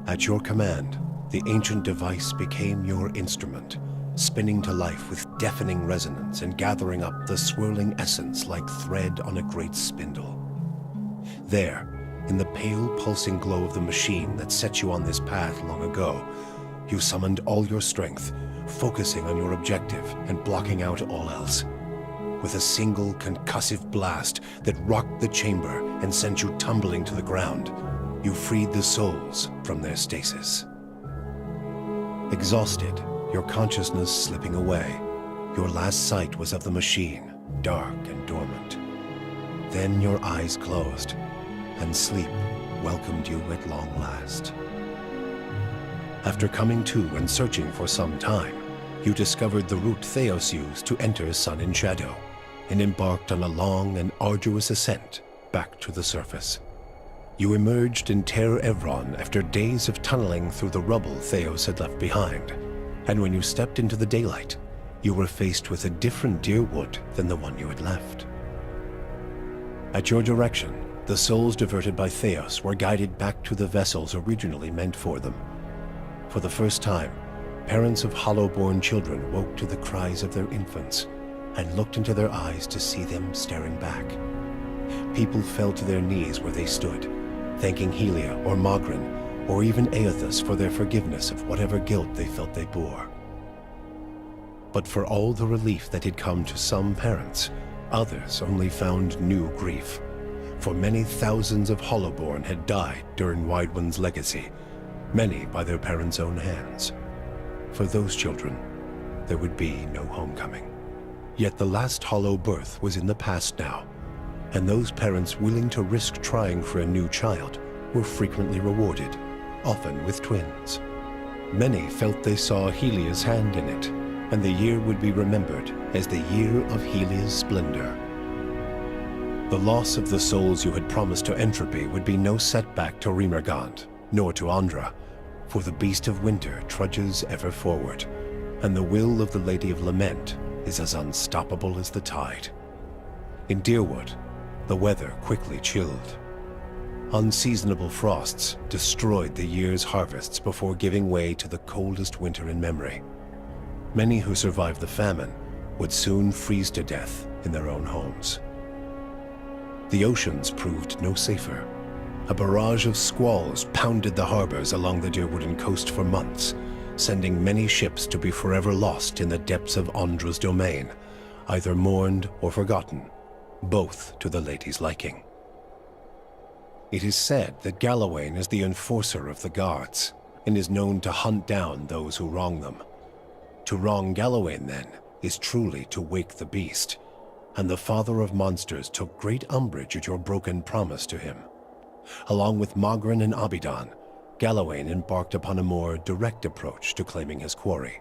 At your command, the ancient device became your instrument, spinning to life with deafening resonance and gathering up the swirling essence like thread on a great spindle. There, in the pale pulsing glow of the machine that set you on this path long ago, you summoned all your strength, focusing on your objective and blocking out all else. With a single concussive blast that rocked the chamber and sent you tumbling to the ground, you freed the souls from their stasis. Exhausted, your consciousness slipping away, your last sight was of the machine, dark and dormant. Then your eyes closed, and sleep welcomed you at long last. After coming to and searching for some time, you discovered the route Theos used to enter Sun and Shadow, and embarked on a long and arduous ascent back to the surface. You emerged in Ter Evron after days of tunneling through the rubble Theos had left behind, and when you stepped into the daylight, you were faced with a different Dyrwood than the one you had left. At your direction, the souls diverted by Theos were guided back to the vessels originally meant for them. For the first time, parents of hollow-born children woke to the cries of their infants and looked into their eyes to see them staring back. People fell to their knees where they stood, thanking Helia or Mogren, or even Aethys for their forgiveness of whatever guilt they felt they bore. But for all the relief that had come to some parents, others only found new grief. For many thousands of Hollowborn had died during Widewind's legacy, many by their parents' own hands. For those children, there would be no homecoming. Yet the last Hollow birth was in the past now, and those parents willing to risk trying for a new child were frequently rewarded, often with twins. Many felt they saw Helia's hand in it, and the year would be remembered as the year of Helia's splendor. The loss of the souls you had promised to Entropy would be no setback to Remergant, nor to Andra, for the Beast of Winter trudges ever forward, and the will of the Lady of Lament is as unstoppable as the tide. In Dyrwood, the weather quickly chilled. Unseasonable frosts destroyed the year's harvests before giving way to the coldest winter in memory. Many who survived the famine would soon freeze to death in their own homes. The oceans proved no safer. A barrage of squalls pounded the harbors along the Dyrwooden coast for months, sending many ships to be forever lost in the depths of Andra's domain, either mourned or forgotten, both to the lady's liking. It is said that Galawain is the enforcer of the guards, and is known to hunt down those who wrong them. To wrong Galawain, then, is truly to wake the beast, and the Father of Monsters took great umbrage at your broken promise to him. Along with Mogren and Abidan, Galawain embarked upon a more direct approach to claiming his quarry.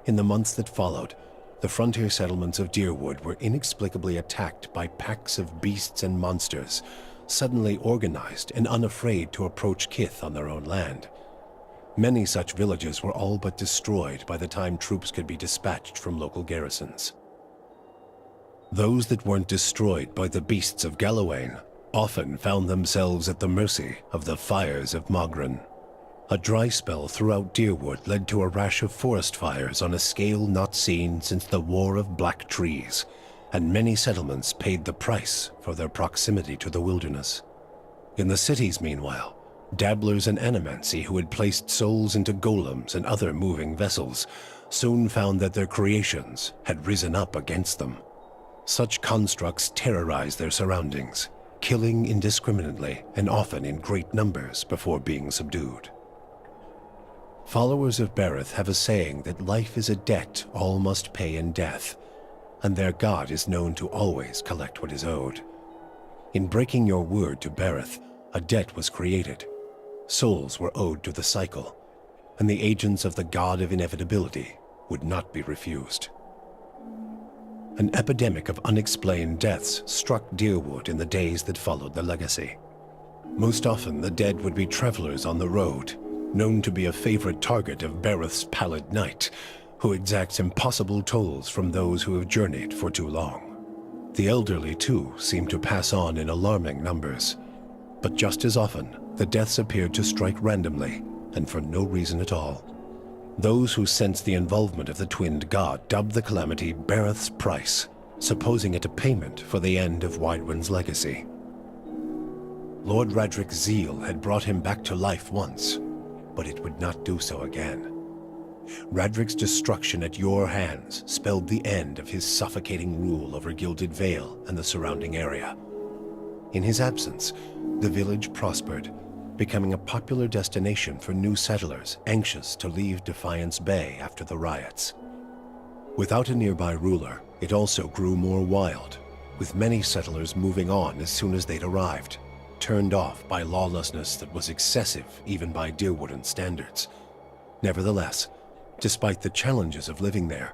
In the months that followed, the frontier settlements of Dyrwood were inexplicably attacked by packs of beasts and monsters, suddenly organized and unafraid to approach Kith on their own land. Many such villages were all but destroyed by the time troops could be dispatched from local garrisons. Those that weren't destroyed by the beasts of Galawain often found themselves at the mercy of the fires of Mogren. A dry spell throughout Dyrwood led to a rash of forest fires on a scale not seen since the War of Black Trees, and many settlements paid the price for their proximity to the wilderness. In the cities, meanwhile, dabblers in animancy who had placed souls into golems and other moving vessels soon found that their creations had risen up against them. Such constructs terrorized their surroundings, killing indiscriminately and often in great numbers before being subdued. Followers of Bereth have a saying that life is a debt all must pay in death, and their god is known to always collect what is owed. In breaking your word to Bereth, a debt was created. Souls were owed to the cycle, and the agents of the god of inevitability would not be refused. An epidemic of unexplained deaths struck Dyrwood in the days that followed the legacy. Most often, the dead would be travelers on the road, known to be a favorite target of Bereth's Pallid Knight, who exacts impossible tolls from those who have journeyed for too long. The elderly, too, seem to pass on in alarming numbers, but just as often, the deaths appeared to strike randomly, and for no reason at all. Those who sensed the involvement of the twinned god dubbed the calamity Bareth's Price, supposing it a payment for the end of Wydwyn's legacy. Lord Radric's zeal had brought him back to life once, but it would not do so again. Radric's destruction at your hands spelled the end of his suffocating rule over Gilded Vale and the surrounding area. In his absence, the village prospered, becoming a popular destination for new settlers anxious to leave Defiance Bay after the riots. Without a nearby ruler, it also grew more wild, with many settlers moving on as soon as they'd arrived, turned off by lawlessness that was excessive even by Deerwooden standards. Nevertheless, despite the challenges of living there,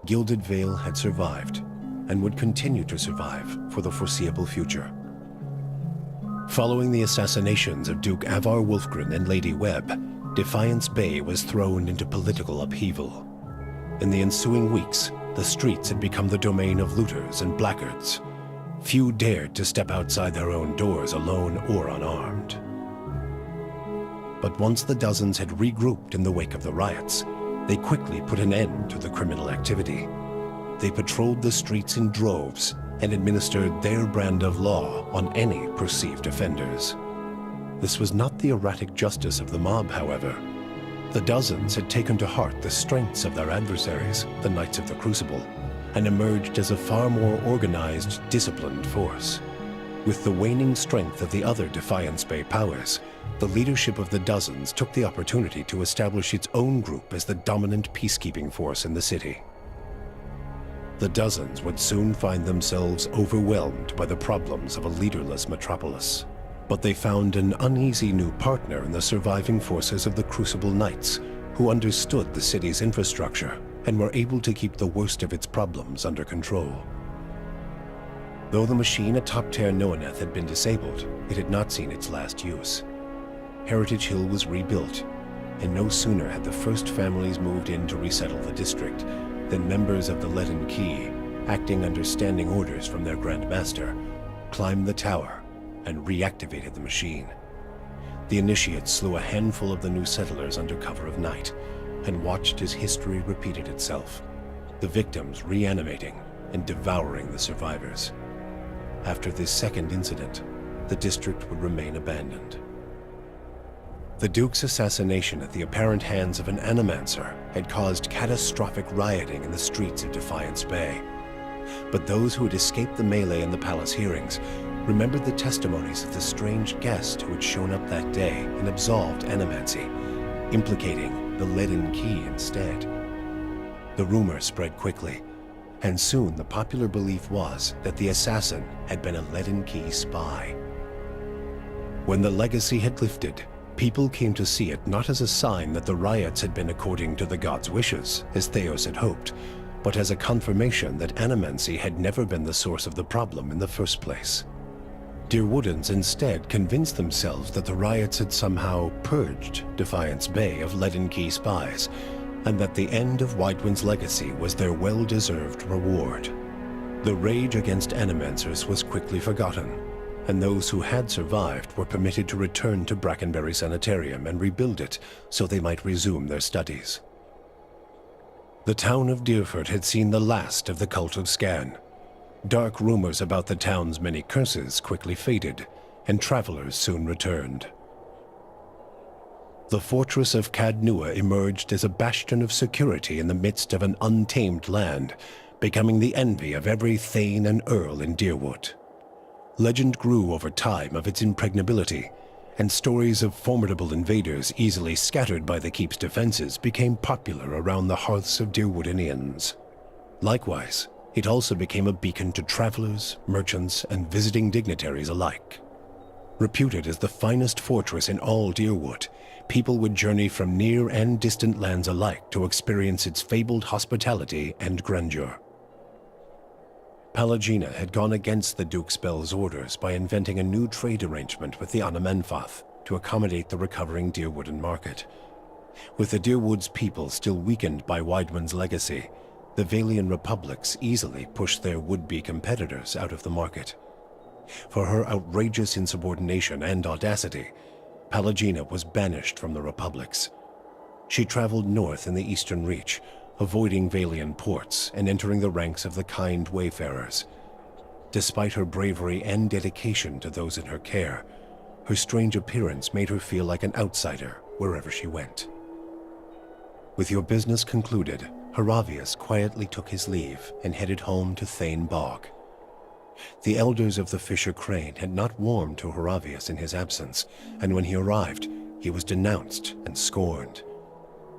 Gilded Vale had survived and would continue to survive for the foreseeable future. Following the assassinations of Duke Avar Wolfgren and Lady Webb, Defiance Bay was thrown into political upheaval. In the ensuing weeks, the streets had become the domain of looters and blackguards. Few dared to step outside their own doors alone or unarmed. But once the dozens had regrouped in the wake of the riots, they quickly put an end to the criminal activity. They patrolled the streets in droves and administered their brand of law on any perceived offenders. This was not the erratic justice of the mob, however. The dozens had taken to heart the strengths of their adversaries, the Knights of the Crucible, and emerged as a far more organized, disciplined force. With the waning strength of the other Defiance Bay powers, the leadership of the dozens took the opportunity to establish its own group as the dominant peacekeeping force in the city. The dozens would soon find themselves overwhelmed by the problems of a leaderless metropolis. But they found an uneasy new partner in the surviving forces of the Crucible Knights, who understood the city's infrastructure and were able to keep the worst of its problems under control. Though the machine atop Ter Noaneth had been disabled, it had not seen its last use. Heritage Hill was rebuilt, and no sooner had the first families moved in to resettle the district than members of the Leaden Key, acting under standing orders from their Grand Master, climbed the tower and reactivated the machine. The initiates slew a handful of the new settlers under cover of night and watched as history repeated itself, the victims reanimating and devouring the survivors. After this second incident, the district would remain abandoned. The Duke's assassination at the apparent hands of an Animancer had caused catastrophic rioting in the streets of Defiance Bay. But those who had escaped the melee in the palace hearings remembered the testimonies of the strange guest who had shown up that day and absolved Animancy, implicating the Leaden Key instead. The rumor spread quickly, and soon the popular belief was that the assassin had been a Leaden Key spy. When the legacy had lifted, people came to see it not as a sign that the riots had been according to the god's wishes, as Theos had hoped, but as a confirmation that Animancy had never been the source of the problem in the first place. Deerwoodens instead convinced themselves that the riots had somehow purged Defiance Bay of Leaden Key spies, and that the end of Wydwyn's legacy was their well-deserved reward. The rage against Animancers was quickly forgotten, and those who had survived were permitted to return to Brackenberry Sanitarium and rebuild it so they might resume their studies. The town of Deerford had seen the last of the Cult of Scan. Dark rumors about the town's many curses quickly faded, and travelers soon returned. The fortress of Cadnua emerged as a bastion of security in the midst of an untamed land, becoming the envy of every thane and earl in Deerwood. Legend grew over time of its impregnability, and stories of formidable invaders easily scattered by the keep's defenses became popular around the hearths of Deerwoodinians. Likewise, it also became a beacon to travelers, merchants, and visiting dignitaries alike. Reputed as the finest fortress in all Deerwood, people would journey from near and distant lands alike to experience its fabled hospitality and grandeur. Palagina had gone against the Duke's Bell's orders by inventing a new trade arrangement with the Anamenfath to accommodate the recovering Deerwooden market. With the Deerwood's people still weakened by Wydwyn's legacy, the Valian republics easily pushed their would-be competitors out of the market. For her outrageous insubordination and audacity, Pallegina was banished from the republics. She traveled north in the Eastern Reach, avoiding Valian ports and entering the ranks of the kind wayfarers. Despite her bravery and dedication to those in her care, her strange appearance made her feel like an outsider wherever she went. With your business concluded, Haravius quietly took his leave and headed home to Thane Bog. The elders of the Fisher Crane had not warmed to Haravius in his absence, and when he arrived, he was denounced and scorned.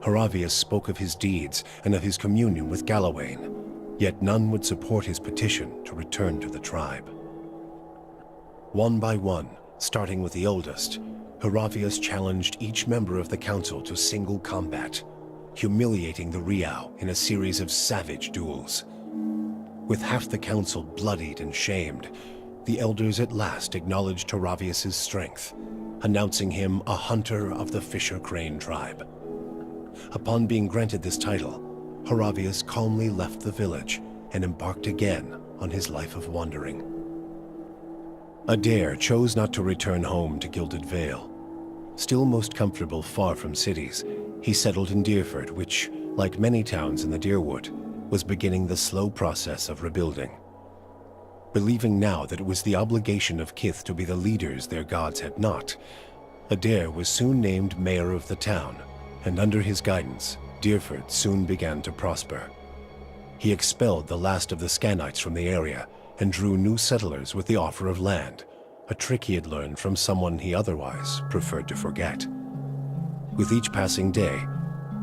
Haravius spoke of his deeds and of his communion with Galawain, yet none would support his petition to return to the tribe. One by one, starting with the oldest, Haravius challenged each member of the council to single combat, humiliating the Riau in a series of savage duels. With half the council bloodied and shamed, the elders at last acknowledged Haravius' strength, announcing him a hunter of the Fisher Crane tribe. Upon being granted this title, Haravius calmly left the village and embarked again on his life of wandering. Adair chose not to return home to Gilded Vale. Still most comfortable far from cities, he settled in Deerford, which, like many towns in the Deerwood, was beginning the slow process of rebuilding. Believing now that it was the obligation of Kith to be the leaders their gods had not, Adair was soon named mayor of the town, and under his guidance, Deerford soon began to prosper. He expelled the last of the Scanites from the area and drew new settlers with the offer of land, a trick he had learned from someone he otherwise preferred to forget. With each passing day,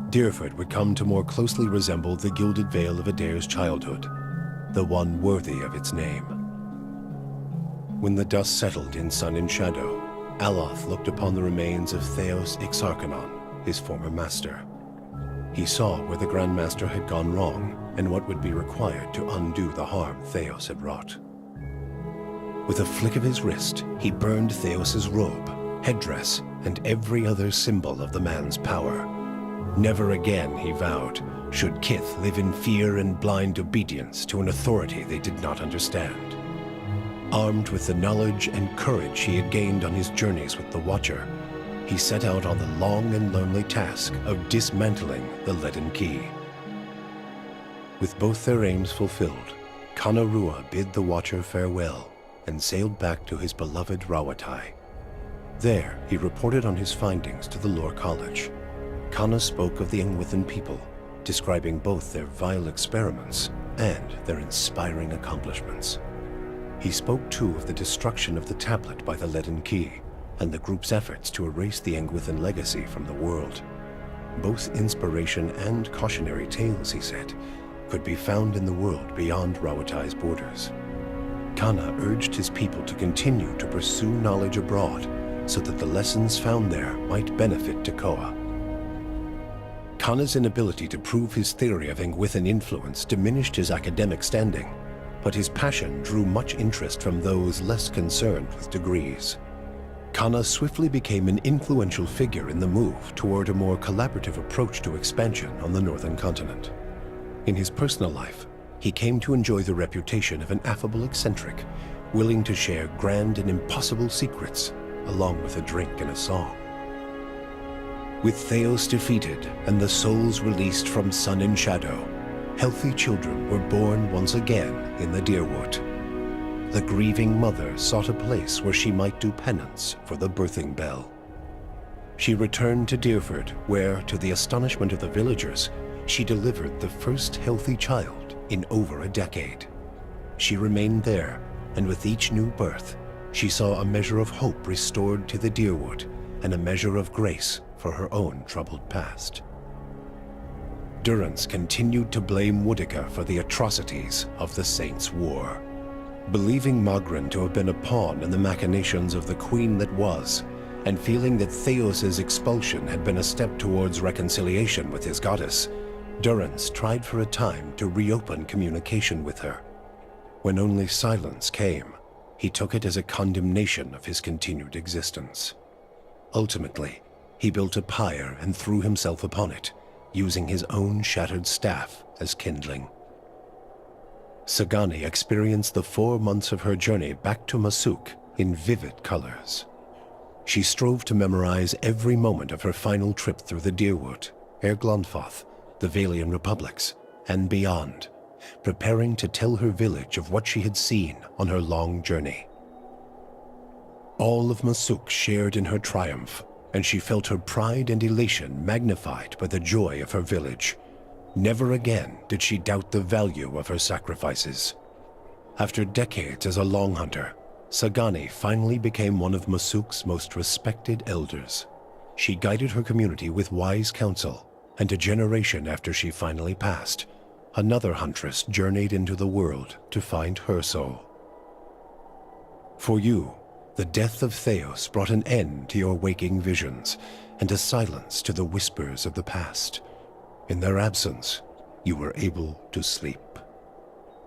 Deerford would come to more closely resemble the Gilded Vale of Adair's childhood, the one worthy of its name. When the dust settled in sun and shadow, Aloth looked upon the remains of Theos Ixarchanon, his former master. He saw where the Grand Master had gone wrong and what would be required to undo the harm Theos had wrought. With a flick of his wrist, he burned Theos's robe, headdress, and every other symbol of the man's power. Never again, he vowed, should Kith live in fear and blind obedience to an authority they did not understand. Armed with the knowledge and courage he had gained on his journeys with the Watcher, he set out on the long and lonely task of dismantling the Leaden Key. With both their aims fulfilled, Kana Rua bid the Watcher farewell and sailed back to his beloved Rawatai. There, he reported on his findings to the Lore College. Kana spoke of the Engwithan people, describing both their vile experiments and their inspiring accomplishments. He spoke too of the destruction of the tablet by the Leaden Key, and the group's efforts to erase the Engwithan legacy from the world. Both inspiration and cautionary tales, he said, could be found in the world beyond Rawatai's borders. Kana urged his people to continue to pursue knowledge abroad so that the lessons found there might benefit Tekoa. Kana's inability to prove his theory of Engwithan influence diminished his academic standing, but his passion drew much interest from those less concerned with degrees. Kana swiftly became an influential figure in the move toward a more collaborative approach to expansion on the northern continent. In his personal life, he came to enjoy the reputation of an affable eccentric, willing to share grand and impossible secrets, along with a drink and a song. With Theos defeated and the souls released from sun and shadow, healthy children were born once again in the Deerwood. The grieving mother sought a place where she might do penance for the birthing bell. She returned to Deerford, where, to the astonishment of the villagers, she delivered the first healthy child in over a decade. She remained there, and with each new birth, she saw a measure of hope restored to the Deerwood and a measure of grace for her own troubled past. Durrance continued to blame Woodica for the atrocities of the Saints' War. Believing Magran to have been a pawn in the machinations of the Queen that was, and feeling that Theos's expulsion had been a step towards reconciliation with his goddess, Durrance tried for a time to reopen communication with her. When only silence came, he took it as a condemnation of his continued existence. Ultimately, he built a pyre and threw himself upon it, using his own shattered staff as kindling. Sagani experienced the 4 months of her journey back to Masuk in vivid colors. She strove to memorize every moment of her final trip through the Dyrwood, Erglonfoth, the Valian Republics, and beyond, preparing to tell her village of what she had seen on her long journey. All of Masuk shared in her triumph, and she felt her pride and elation magnified by the joy of her village. Never again did she doubt the value of her sacrifices. After decades as a long hunter, Sagani finally became one of Masuk's most respected elders. She guided her community with wise counsel, and a generation after she finally passed, another huntress journeyed into the world to find her soul. For you, the death of Theos brought an end to your waking visions and a silence to the whispers of the past. In their absence, you were able to sleep.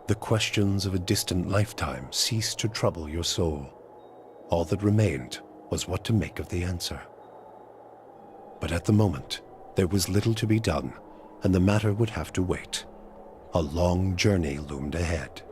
The questions of a distant lifetime ceased to trouble your soul. All that remained was what to make of the answer. But at the moment, there was little to be done, and the matter would have to wait. A long journey loomed ahead.